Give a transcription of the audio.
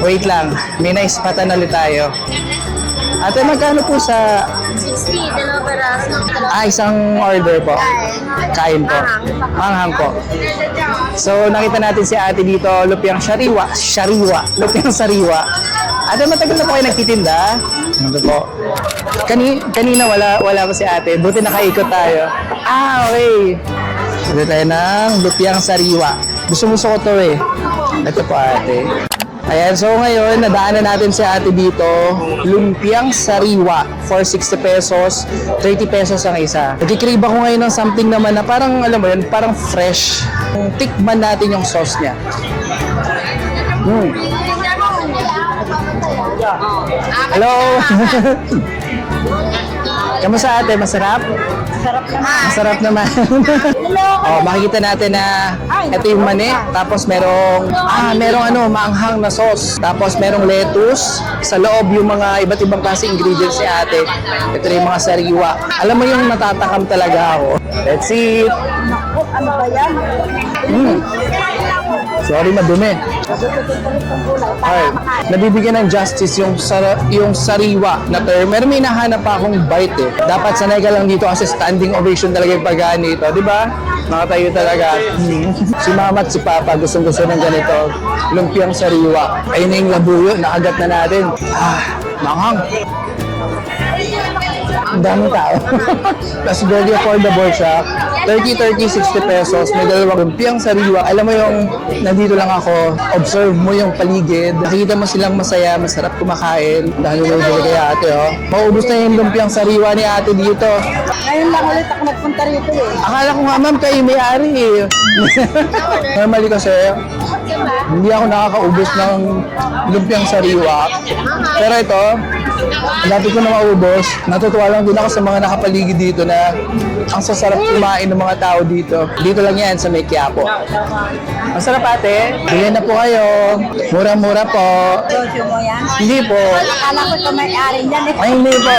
wait lang. May naispatan ulit tayo. Ate, magkano po sa... 60, dalawa peraso. isang order po. Kain po. Manghang po. So, nakita natin si ate dito, lupiang sariwa. Lupiang sariwa. Ate, matagal na po kayo nagtitinda? Ano po? Kanina wala pa si ate. Buti nakaikot tayo. Okay. Ito tayo ng lupiang sariwa. Gusto ko to eh. Ito po ate. Ayan, so ngayon, nadaanan natin si ate dito, lumpiang sariwa for 60 pesos, 30 pesos ang isa. Nagkikrave ako ngayon ng something naman na parang, alam mo yun, parang fresh. Tikman natin yung sauce niya. Hello! Kamusta ate? Masarap? Masarap naman. Oh, makikita natin na ito yung mani, tapos merong maanghang na sauce. Tapos merong lettuce, sa loob yung mga iba't ibang klase ingredients ni ate. Ito na yung mga sariwa. Alam mo yung natatakam talaga ako. Let's eat! Ano ba yan? Sorry, madumi. Okay. Nabibigyan ng justice yung sariwa na term. Pero may nahanap pa akong bite eh. Dapat sanay ka lang dito kasi standing ovation talaga yung pagkaan nito. Di ba? Nakatayo talaga. Si mama at si papa gustong-gusto ng ganito. Lumpiang sariwa. Ayun na yung labuyo. Nakagat na natin. Manghang. Ang dami tao. Tapos very affordable siya. 30, 60 pesos. May dalawang lumpiang sariwa. Alam mo yung nandito lang ako, observe mo yung paligid. Nakikita mo silang masaya, masarap kumakain. Dahil mo yung kaya ate, oh. Maubos na yung lumpiang sariwa ni ate dito. Ngayon lang ulit ako nagpunta rito eh. Akala ko nga ma'am kayo may-ari eh. Normally kasi, hindi ako nakakaubos ng lumpiang sariwa. Pero ito, dati ko na maubos. Natutuwa lang din ako sa mga nakapaligid dito na ang sasarap kumain ng mga tao dito. Dito lang yan sa May Quiapo. Masarap ate. Bilhin na po kayo. Murang-mura po. Negosyo mo yan? Hindi po. Akala ko ito may-ari niyan eh. Ay, hindi po.